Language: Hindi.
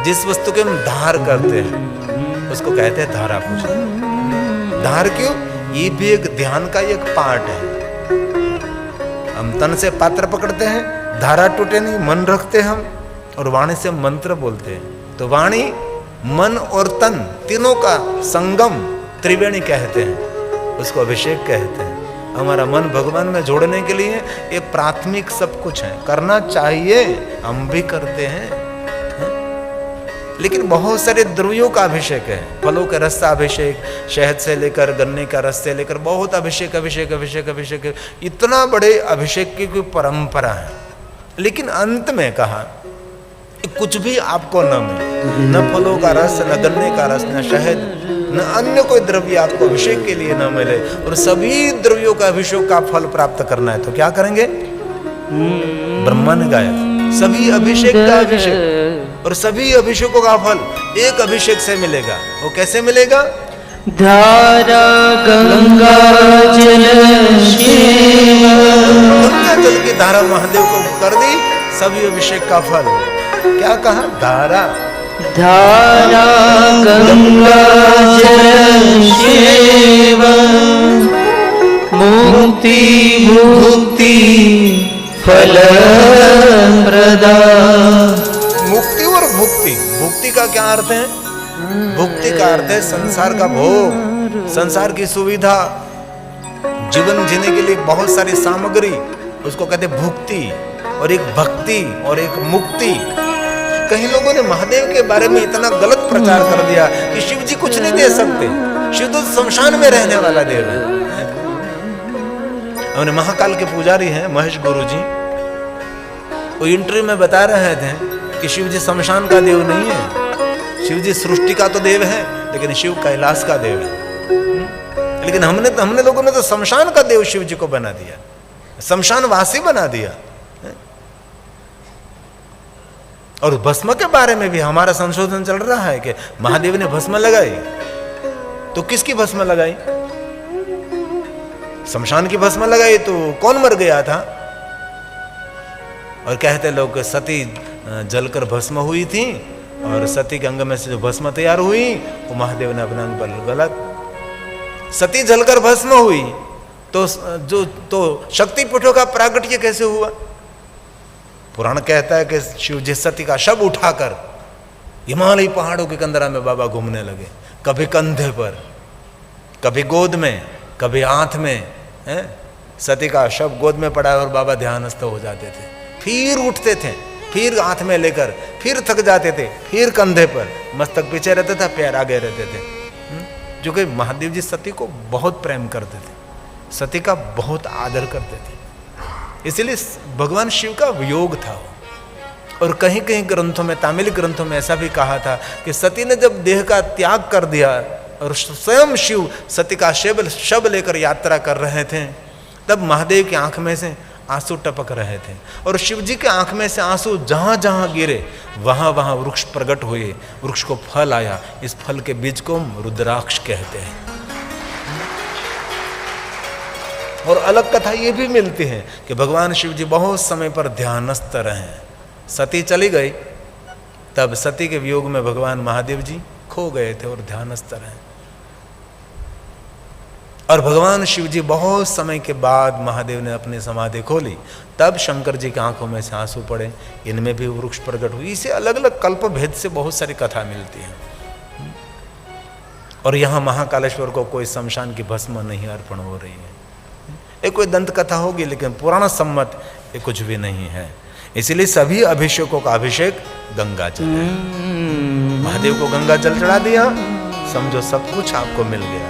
जिस वस्तु के हम धार करते हैं उसको कहते हैं धारा पूजन। धार क्यों? ये भी एक ध्यान का एक पार्ट है। हम तन से पात्र पकड़ते हैं, धारा टूटे नहीं, मन रखते हम, और वाणी से मंत्र बोलते हैं। तो वाणी, मन और तन तीनों का संगम त्रिवेणी कहते हैं, उसको अभिषेक कहते हैं। हमारा मन भगवान में जोड़ने के लिए ये प्राथमिक सब कुछ है, करना चाहिए, हम भी करते हैं। लेकिन बहुत सारे द्रव्यों का अभिषेक है, फलों के रस का अभिषेक, शहद से लेकर गन्ने का रस से लेकर बहुत अभिषेक अभिषेक अभिषेक अभिषेक, इतना बड़े अभिषेक की कोई परंपरा है। लेकिन अंत में कहा कुछ भी आपको न मिले, न फलों का रस, न गन्ने का रस, न शहद, न अन्य कोई द्रव्य आपको अभिषेक के लिए न मिले, और सभी द्रव्यों का अभिषेक का फल प्राप्त करना है तो क्या करेंगे? ब्रह्मा ने गाया सभी अभिषेक का अभिषेक, और सभी अभिषेकों का फल एक अभिषेक से मिलेगा। वो कैसे मिलेगा? धारा गंगा जल गंगा जल की धारा महादेव को कर दी, सभी अभिषेक का फल। क्या कहा? धारा धारा गंगा जल मुक्ति मुक्ति फल प्रदा। मुक्ति और भुक्ति, भुक्ति का क्या अर्थ है? भुक्ति का अर्थ है संसार का भोग, संसार की सुविधा, जीवन जीने के लिए बहुत सारी सामग्री, उसको कहते भुक्ति। और एक भक्ति और एक मुक्ति। कई लोगों ने महादेव के बारे में इतना गलत प्रचार कर दिया कि शिव जी कुछ नहीं दे सकते, शिव तो शमशान में रहने वाला देव है। हमने महाकाल के पुजारी हैं महेश गुरु जी, वो इंटरव्यू में बता रहे थे कि शिव जी शमशान का देव नहीं है, शिव जी सृष्टि का तो देव है, लेकिन शिव कैलाश का देव है। लेकिन हमने लोगों ने तो शमशान का देव शिव जी को बना दिया, शमशान वासी बना दिया। और भस्म के बारे में भी हमारा संशोधन चल रहा है कि महादेव ने भस्म लगाई, तो किसकी भस्म लगाई? शमशान की भस्म लगाई तो कौन मर गया था? और कहते लोग सती जलकर भस्म हुई थी, और सती के अंग में से जो भस्म तैयार हुई वो महादेव ने अपना अंग पर। गलत। सती जलकर भस्म हुई तो शक्तिपीठों का प्रागट्य कैसे हुआ? पुराण कहता है कि शिव जी सती का शव उठाकर हिमालयी पहाड़ों के कंदरा में बाबा घूमने लगे, कभी कंधे पर, कभी गोद में, कभी हाथ में। सती का शव गोद में पड़ा और बाबा ध्यानस्थ हो जाते थे, फिर उठते थे, फिर हाथ में लेकर, फिर थक जाते थे, फिर कंधे पर, मस्तक पीछे रहता था, पैर आगे रहते थे। जो कि महादेव जी सती को बहुत प्रेम करते थे, सती का बहुत आदर करते थे, इसलिए भगवान शिव का वियोग था। और कहीं कहीं ग्रंथों में, तमिल ग्रंथों में ऐसा भी कहा था कि सती ने जब देह का त्याग कर दिया और स्वयं शिव सती का शव लेकर यात्रा कर रहे थे, तब महादेव की आंख में से आंसू टपक रहे थे, और शिव जी के आंख में से आंसू जहां जहां गिरे वहां वहां वृक्ष प्रकट हुए, वृक्ष को फल आया। इस फल के बीज को रुद्राक्ष कहते हैं। और अलग कथा ये भी मिलती है कि भगवान शिव जी बहुत समय पर ध्यानस्थ रहे। सती चली गई, तब सती के वियोग में भगवान महादेव जी खो गए थे और ध्यानस्थ रहे। और भगवान शिव जी बहुत समय के बाद महादेव ने अपनी समाधि खोली, तब शंकर जी की आंखों में से आंसू पड़े, इनमें भी वृक्ष प्रकट हुई। इसे अलग अलग कल्प भेद से बहुत सारी कथा मिलती है। और यहाँ महाकालेश्वर को कोई शमशान की भस्म नहीं अर्पण हो रही है, ये कोई दंत कथा होगी, लेकिन पुराण सम्मत ये कुछ भी नहीं है। इसलिए सभी अभिषेकों का अभिषेक गंगा जल है। महादेव को गंगा जल चढ़ा दिया, समझो सब कुछ आपको मिल गया।